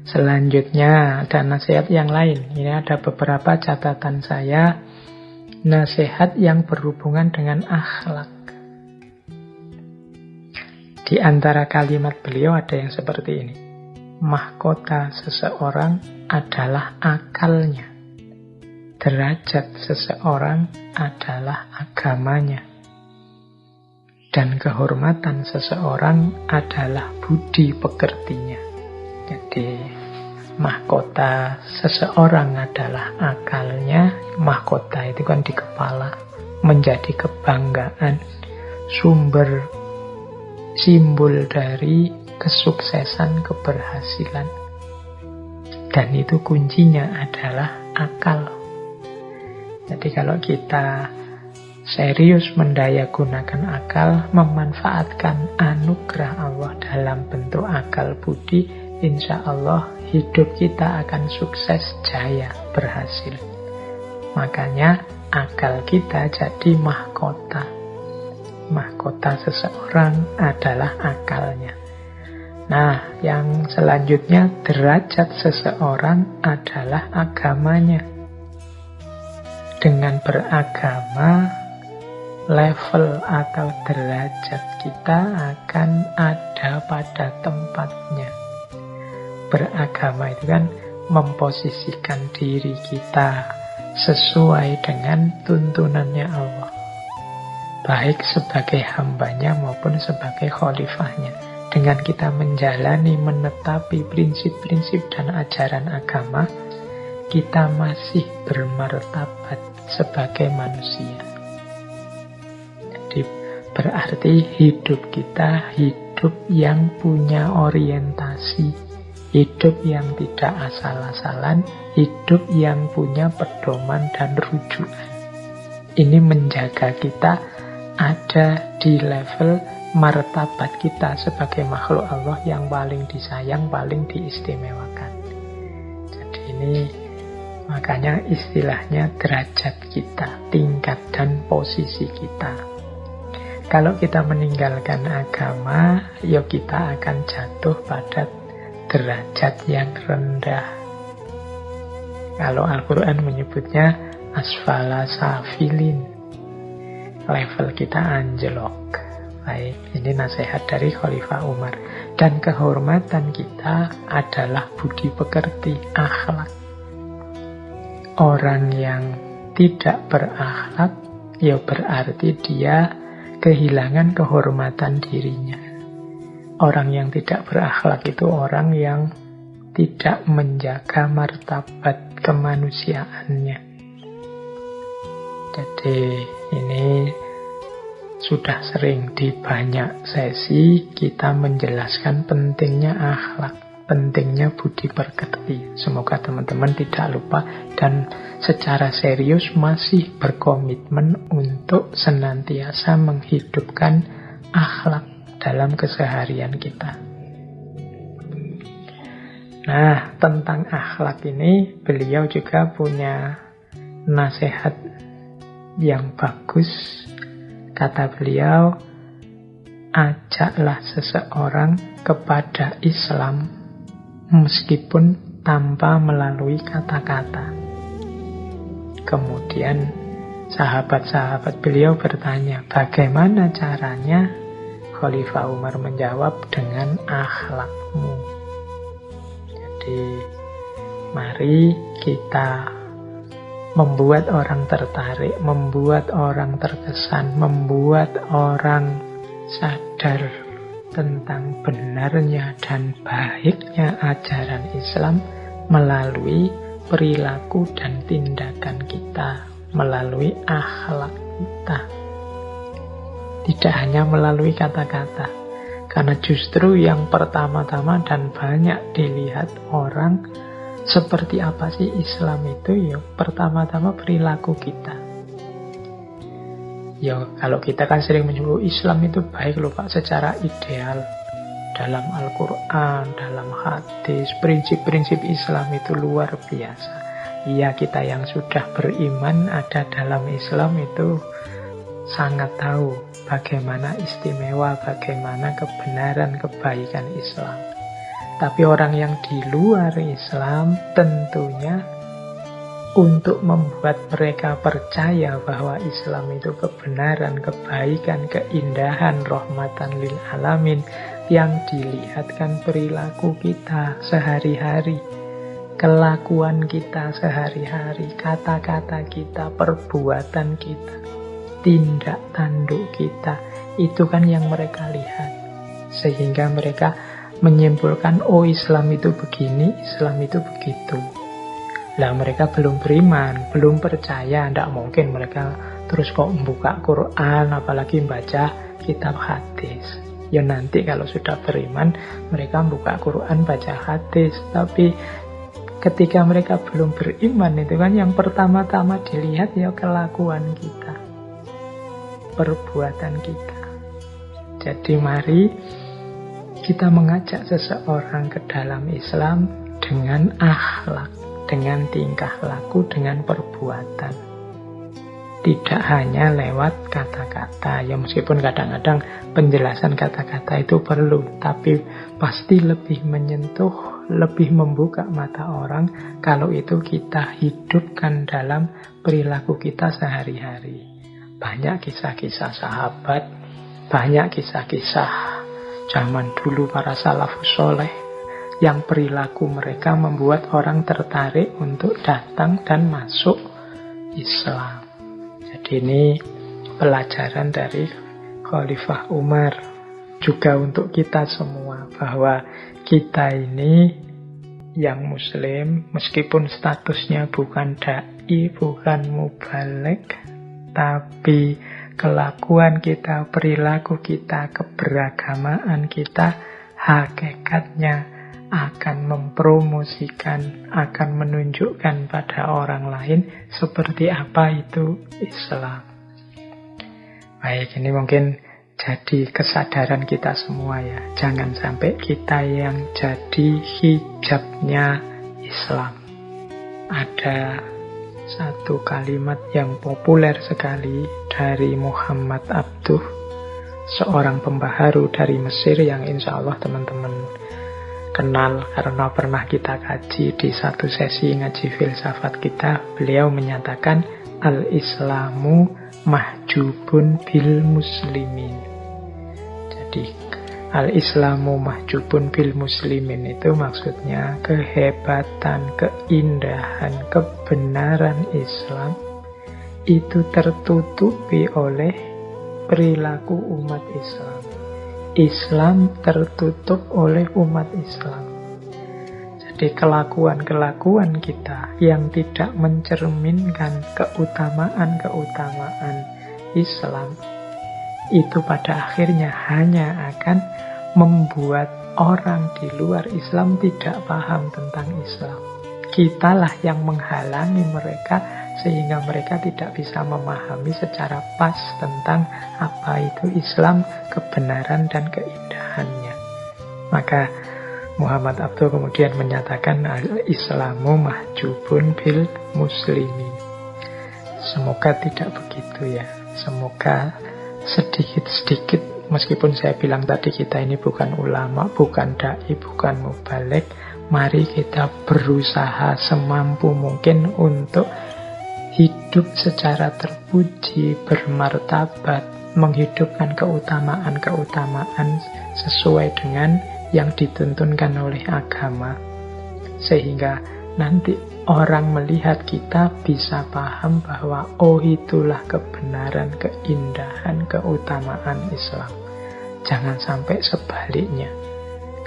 Selanjutnya ada nasihat yang lain. Ini ada beberapa catatan saya. Nasihat yang berhubungan dengan akhlak. Di antara kalimat beliau ada yang seperti ini. Mahkota seseorang adalah akalnya. Derajat seseorang adalah agamanya. Dan kehormatan seseorang adalah budi pekertinya. Jadi, mahkota seseorang adalah akalnya. Mahkota itu kan di kepala. Menjadi kebanggaan. Simbol dari kesuksesan, keberhasilan. Dan itu kuncinya adalah akal. Jadi kalau kita serius mendayagunakan akal, memanfaatkan anugerah Allah dalam bentuk akal budi, insya Allah hidup kita akan sukses, jaya, berhasil. Makanya akal kita jadi mahkota. Mahkota seseorang adalah akalnya. Nah, yang selanjutnya, derajat seseorang adalah agamanya. Dengan beragama, level atau derajat kita akan ada pada tempatnya. Beragama itu kan memposisikan diri kita sesuai dengan tuntunannya Allah. Baik sebagai hambanya maupun sebagai khalifahnya. Dengan kita menjalani, menetapi prinsip-prinsip dan ajaran agama, kita masih bermartabat sebagai manusia. Jadi berarti hidup kita hidup yang punya orientasi, hidup yang tidak asal-asalan, hidup yang punya pedoman dan rujukan. Ini menjaga kita ada di level martabat kita sebagai makhluk Allah yang paling disayang, paling diistimewakan. Jadi ini makanya istilahnya derajat kita, tingkat dan posisi kita. Kalau kita meninggalkan agama, ya kita akan jatuh pada derajat yang rendah. Kalau Al-Quran menyebutnya asfala safilin, level kita anjlok. Baik, ini nasihat dari Khalifah Umar. Dan kehormatan kita adalah budi pekerti, akhlak. Orang yang tidak berakhlak, ya berarti dia kehilangan kehormatan dirinya. Orang yang tidak berakhlak itu orang yang tidak menjaga martabat kemanusiaannya. Jadi ini sudah sering di banyak sesi kita menjelaskan pentingnya akhlak, pentingnya budi pekerti. Semoga teman-teman tidak lupa dan secara serius masih berkomitmen untuk senantiasa menghidupkan akhlak dalam keseharian kita. Nah, tentang akhlak ini beliau juga punya nasihat yang bagus. Kata beliau, ajaklah seseorang kepada Islam meskipun tanpa melalui kata-kata. Kemudian sahabat-sahabat beliau bertanya, bagaimana caranya? Khalifah Umar menjawab, dengan akhlakmu. Jadi, mari kita membuat orang tertarik, membuat orang terkesan, membuat orang sadar tentang benarnya dan baiknya ajaran Islam melalui perilaku dan tindakan kita, melalui akhlak kita. Tidak hanya melalui kata-kata. Karena justru yang pertama-tama dan banyak dilihat orang, seperti apa sih Islam itu? Ya, pertama-tama perilaku kita. Ya, kalau kita kan sering menyebut Islam itu baik loh Pak, secara ideal. Dalam Al-Quran, dalam hadis, prinsip-prinsip Islam itu luar biasa. Iya, kita yang sudah beriman ada dalam Islam itu sangat tahu bagaimana istimewa, bagaimana kebenaran, kebaikan Islam. Tapi orang yang di luar Islam tentunya untuk membuat mereka percaya bahwa Islam itu kebenaran, kebaikan, keindahan, rahmatan lil alamin, yang dilihatkan perilaku kita sehari-hari, kelakuan kita sehari-hari, kata-kata kita, perbuatan kita, tindak tanduk kita, itu kan yang mereka lihat. Sehingga mereka menyimpulkan, oh Islam itu begini, Islam itu begitu. Lah mereka belum beriman, belum percaya, tidak mungkin mereka terus kok membuka Quran, apalagi membaca kitab hadis. Ya nanti kalau sudah beriman, mereka buka Quran, baca hadis. Tapi ketika mereka belum beriman itu kan yang pertama-tama dilihat ya kelakuan kita, perbuatan kita. Jadi mari kita mengajak seseorang ke dalam Islam dengan akhlak, dengan tingkah laku, dengan perbuatan. Tidak hanya lewat kata-kata. Ya meskipun kadang-kadang penjelasan kata-kata itu perlu, tapi pasti lebih menyentuh, lebih membuka mata orang kalau itu kita hidupkan dalam perilaku kita sehari-hari. Banyak kisah-kisah sahabat, banyak kisah-kisah zaman dulu para salafus soleh yang perilaku mereka membuat orang tertarik untuk datang dan masuk Islam. Jadi ini pelajaran dari Khalifah Umar juga untuk kita semua, bahwa kita ini yang muslim meskipun statusnya bukan dai, bukan mubaligh, tapi kelakuan kita, perilaku kita, keberagamaan kita hakikatnya akan mempromosikan, akan menunjukkan pada orang lain seperti apa itu Islam. Baik, ini mungkin jadi kesadaran kita semua ya. Jangan sampai kita yang jadi hijabnya Islam. Ada satu kalimat yang populer sekali dari Muhammad Abduh, seorang pembaharu dari Mesir yang insya Allah teman-teman kenal karena pernah kita kaji di satu sesi ngaji filsafat kita. Beliau menyatakan al-Islamu mahjubun bil muslimin. Jadi al-Islamu mahjubun bil muslimin itu maksudnya kehebatan, keindahan, kebenaran Islam itu tertutupi oleh perilaku umat Islam. Islam tertutup oleh umat Islam. Jadi kelakuan-kelakuan kita yang tidak mencerminkan keutamaan-keutamaan Islam itu pada akhirnya hanya akan membuat orang di luar Islam tidak paham tentang Islam. Kitalah yang menghalangi mereka sehingga mereka tidak bisa memahami secara pas tentang apa itu Islam, kebenaran dan keindahannya. Maka Muhammad Abduh kemudian menyatakan al-Islamu mahjubun bil muslimin. Semoga tidak begitu ya. Semoga sedikit-sedikit, meskipun saya bilang tadi kita ini bukan ulama, bukan dai, bukan mubaligh, mari kita berusaha semampu mungkin untuk hidup secara terpuji, bermartabat, menghidupkan keutamaan-keutamaan sesuai dengan yang dituntunkan oleh agama. Sehingga nanti orang melihat kita bisa paham bahwa oh itulah kebenaran, keindahan, keutamaan Islam. Jangan sampai sebaliknya.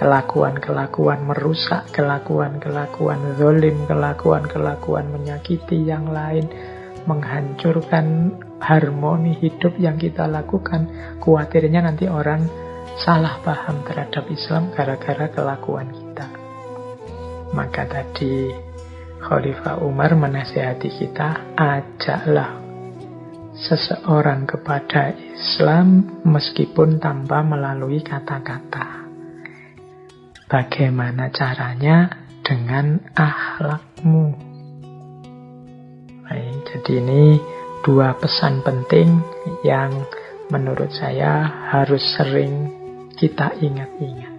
Kelakuan-kelakuan merusak, kelakuan-kelakuan zalim, kelakuan-kelakuan menyakiti yang lain, menghancurkan harmoni hidup yang kita lakukan. Khawatirnya nanti orang salah paham terhadap Islam gara-gara kelakuan kita. Maka tadi Khalifah Umar menasihati kita, ajaklah seseorang kepada Islam meskipun tanpa melalui kata-kata. Bagaimana caranya? Dengan akhlakmu. Baik, jadi ini dua pesan penting yang menurut saya harus sering kita ingat-ingat.